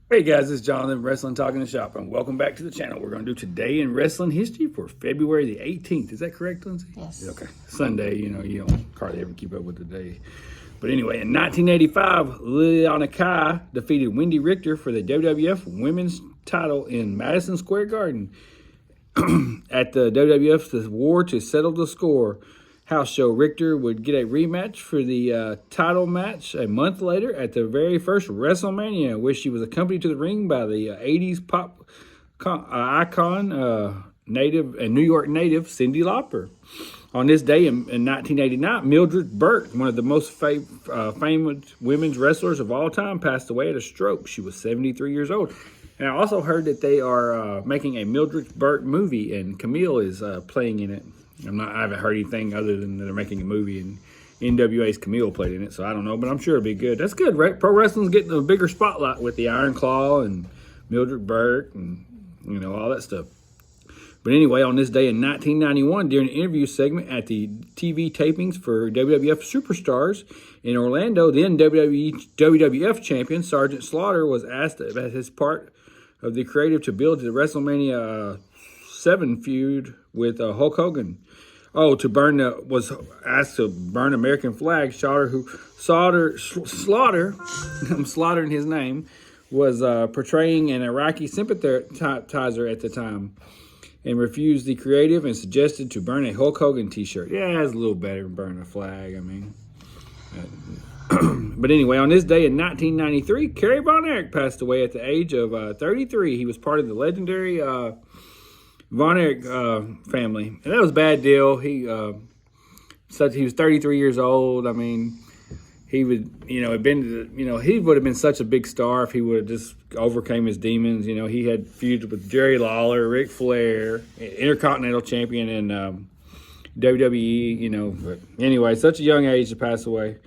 Hey guys, it's Jonathan, Wrestling Talking the Shop, and welcome back to the channel. We're going to do Today in Wrestling History for February the 18th. Is that correct, Lindsay? Yes. Okay. Sunday, you don't hardly ever keep up with the day. But anyway, in 1985, Liliana Kai defeated Wendy Richter for the WWF Women's title in Madison Square Garden at the WWF's War to Settle the Score house show. Richter would get a rematch for the title match a month later at the very first WrestleMania, where she was accompanied to the ring by the 80s pop icon, native and New York native Cyndi Lauper. On this day in 1989, Mildred Burke, one of the most famous women's wrestlers of all time, passed away at a stroke. She was 73 years old. And I also heard that they are making a Mildred Burke movie, and Camille is playing in it. I haven't heard anything other than they're making a movie, and NWA's Camille played in it, so I don't know, but I'm sure it'll be good. That's good, right? Pro wrestling's getting a bigger spotlight with the Iron Claw and Mildred Burke and all that stuff. But anyway, on this day in 1991, during an interview segment at the TV tapings for WWF Superstars in Orlando, then WWF champion Sergeant Slaughter was asked about his part of the creative to build the WrestleMania 7 feud with Hulk Hogan. Was asked to burn American flag. Slaughter, I'm slaughtering his name, was portraying an Iraqi sympathizer at the time, and refused the creative and suggested to burn a Hulk Hogan t-shirt. Yeah, it's a little better than burning a flag, But anyway, on this day in 1993, Kerry Von Erich passed away at the age of 33. He was part of the legendary Von Erich family, and that was a bad deal. He was 33 years old. He would, he would have been such a big star if he would have just overcame his demons. He had feuds with Jerry Lawler, Ric Flair, Intercontinental Champion in WWE. But anyway, such a young age to pass away.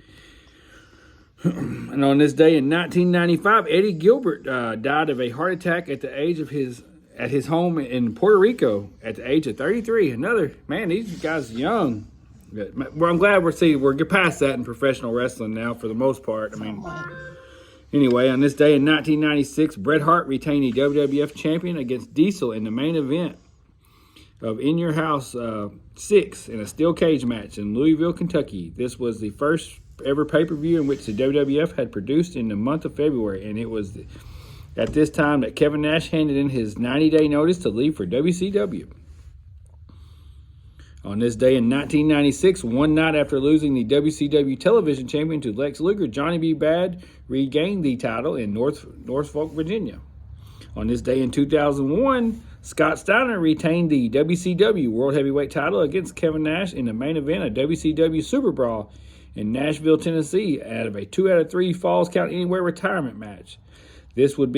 And on this day in 1995, Eddie Gilbert died of a heart attack at his home in Puerto Rico at the age of 33. These guys are young. Well, I'm glad we're past that in professional wrestling now for the most part. Anyway, on this day in 1996, Bret Hart retained the WWF champion against Diesel in the main event of In Your House 6 in a steel cage match in Louisville, Kentucky. This was the first ever pay-per-view in which the WWF had produced in the month of February, and it was at this time that Kevin Nash handed in his 90-day notice to leave for WCW. On this day in 1996, one night after losing the WCW television champion to Lex Luger, Johnny B. Bad regained the title in Norfolk, Virginia. On this day in 2001, Scott Steiner retained the WCW World Heavyweight title against Kevin Nash in the main event of WCW Super Brawl in Nashville, Tennessee, out of a 2 out of 3 Falls Count Anywhere retirement match. This would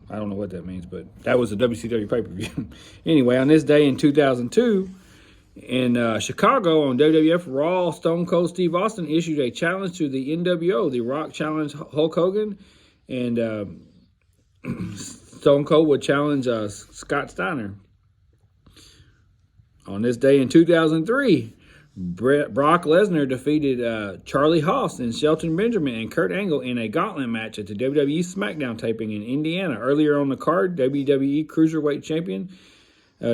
I don't know what that means, but that was a WCW pay-per-view. Anyway, on this day in 2002, in Chicago on WWF Raw, Stone Cold Steve Austin issued a challenge to the NWO. The Rock challenged Hulk Hogan, and Stone Cold would challenge Scott Steiner. On this day in 2003, Brock Lesnar defeated Charlie Haas and Shelton Benjamin and Kurt Angle in a gauntlet match at the WWE SmackDown taping in Indiana. Earlier on the card, WWE Cruiserweight Champion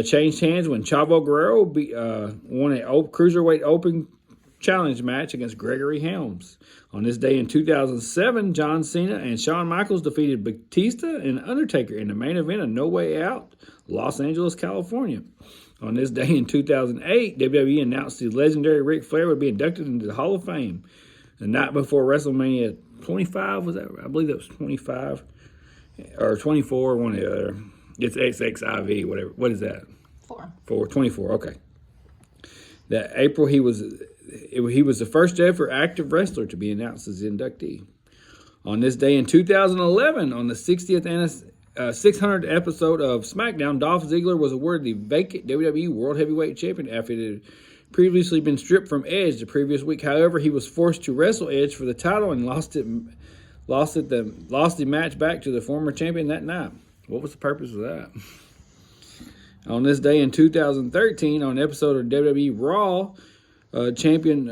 changed hands when Chavo Guerrero won a Cruiserweight Open Challenge match against Gregory Helms. On this day in 2007, John Cena and Shawn Michaels defeated Batista and Undertaker in the main event of No Way Out, Los Angeles, California. On this day in 2008, WWE announced the legendary Ric Flair would be inducted into the Hall of Fame. The night before WrestleMania 25, I believe that was 25, or 24, one or the other. It's XXIV, whatever. What is that? 24, okay. That April, he was the first ever active wrestler to be announced as inductee. On this day in 2011, on the 60th 600th episode of SmackDown, Dolph Ziggler was awarded the vacant WWE World Heavyweight Champion after it had previously been stripped from Edge the previous week. However, he was forced to wrestle Edge for the title and lost the match back to the former champion that night. What was the purpose of that? On this day in 2013, on an episode of WWE Raw, champion,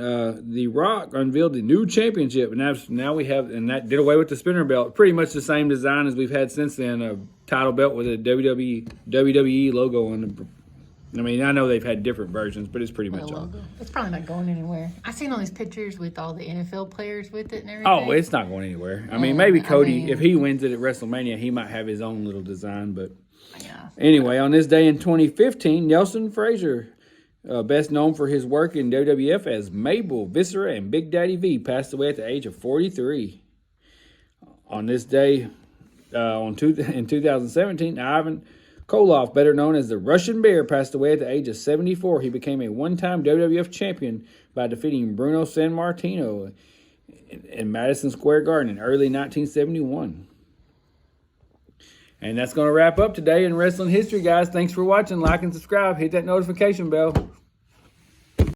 The Rock, unveiled the new championship, and now we have, and that did away with the spinner belt. Pretty much the same design as we've had since then. A title belt with a WWE logo on the. I mean, I know they've had different versions, but it's pretty much all. It's probably not going anywhere. I've seen all these pictures with all the NFL players with it and everything. Oh, it's not going anywhere. I mean, maybe Cody, if he wins it at WrestleMania, he might have his own little design. But anyway, on this day in 2015, Nelson Frazier, best known for his work in WWF as Mabel, Viscera, and Big Daddy V, passed away at the age of 43. On this day, in 2017, Ivan Koloff, better known as the Russian Bear, passed away at the age of 74. He became a one-time WWF champion by defeating Bruno Sammartino in Madison Square Garden in early 1971. And that's going to wrap up today in wrestling history, guys. Thanks for watching. Like and subscribe. Hit that notification bell.